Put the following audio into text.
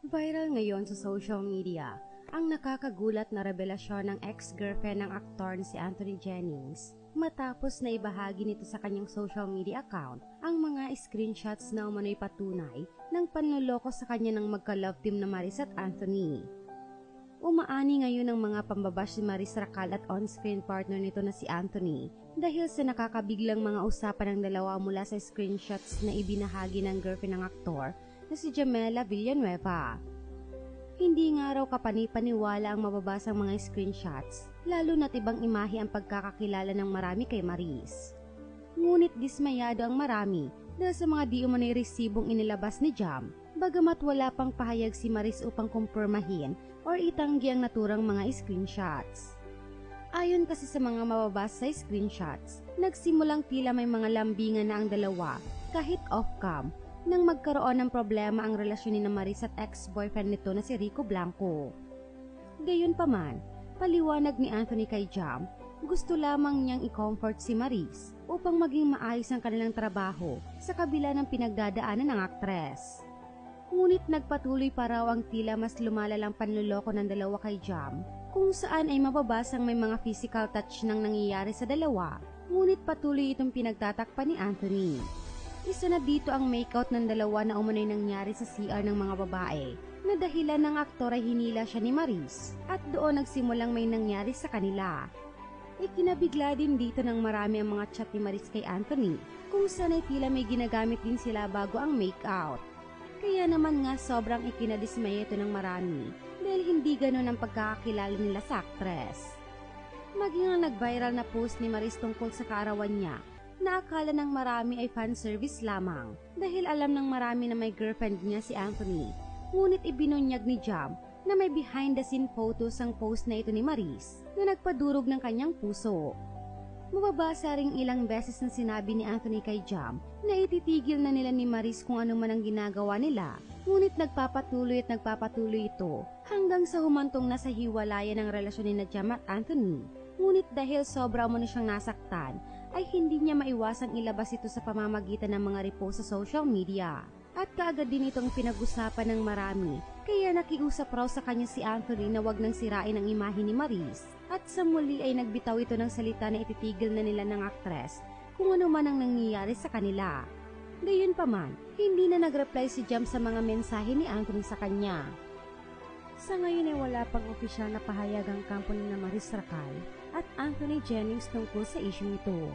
Viral ngayon sa social media ang nakakagulat na revelasyon ng ex-girlfriend ng aktor na si Anthony Jennings matapos na ibahagi nito sa kanyang social media account ang mga screenshots na umano'y patunay ng panloloko sa kanya ng magka-love team na Maris at Anthony. Umaani ngayon ang mga pambabash si Maris Racal at on-screen partner nito na si Anthony dahil sa nakakabiglang mga usapan ng dalawa mula sa screenshots na ibinahagi ng girlfriend ng aktor na si Jamela Villanueva. Hindi nga raw kapani-paniwala ang mababasang mga screenshots, lalo na't ibang imahe ang pagkakakilala ng marami kay Maris. Ngunit dismayado ang marami dahil sa mga di umano'y resibong inilabas ni Jam, bagamat wala pang pahayag si Maris upang kumpirmahin or itanggi ang naturang mga screenshots. Ayon kasi sa mga mababasa sa screenshots, nagsimulang tila may mga lambingan na ang dalawa kahit off-cam nang magkaroon ng problema ang relasyon ni Maris at ex-boyfriend nito na si Rico Blanco. Gayunpaman, paliwanag ni Anthony kay Jam, gusto lamang niyang i-comfort si Maris upang maging maayos ang kanilang trabaho sa kabila ng pinagdadaanan ng aktres. Ngunit nagpatuloy pa raw ang tila mas lumalalang panloloko ng dalawa kay Jam, kung saan ay mababasang may mga physical touch nang nangyayari sa dalawa, ngunit patuloy itong pinagtatakpan ni Anthony. Isa na dito ang makeout ng dalawa na umano'y nangyari sa CR ng mga babae na dahilan ng aktor ay hinila siya ni Maris at doon nagsimulang may nangyari sa kanila. Ikinabigla din dito ng marami ang mga chat ni Maris kay Anthony kung saan ay tila may ginagamit din sila bago ang makeout. Kaya naman nga sobrang ikinadismaya ito ng marami dahil hindi ganun ang pagkakakilala nila sa aktres. Maging ang nag-viral na post ni Maris tungkol sa kaarawan niya na akala ng marami ay fan service lamang dahil alam ng marami na may girlfriend niya si Anthony, ngunit ibinunyag ni Jam na may behind the scene photos ang post na ito ni Maris na nagpadurog ng kanyang puso. Mababasa ring ilang beses na sinabi ni Anthony kay Jam na ititigil na nila ni Maris kung ano man ang ginagawa nila, ngunit nagpapatuloy ito hanggang sa humantong na sa hiwalayan ng relasyon ni Jam at Anthony. Ngunit dahil sobra mo na siyang nasaktan, ay hindi niya maiwasang ilabas ito sa pamamagitan ng mga repost sa social media. At kaagad din itong pinag-usapan ng marami, kaya nakiusap raw sa kanya si Anthony na wag nang sirain ang imahe ni Maris. At sa muli ay nagbitaw ito ng salita na ititigil na nila ng aktres kung ano man ang nangyayari sa kanila. Gayunpaman, hindi na nag-reply si Jam sa mga mensahe ni Anthony sa kanya. Sa ngayon ay wala pang opisyal na pahayag ang kampo ni Maris Racal at Anthony Jennings tungkol sa issue ito.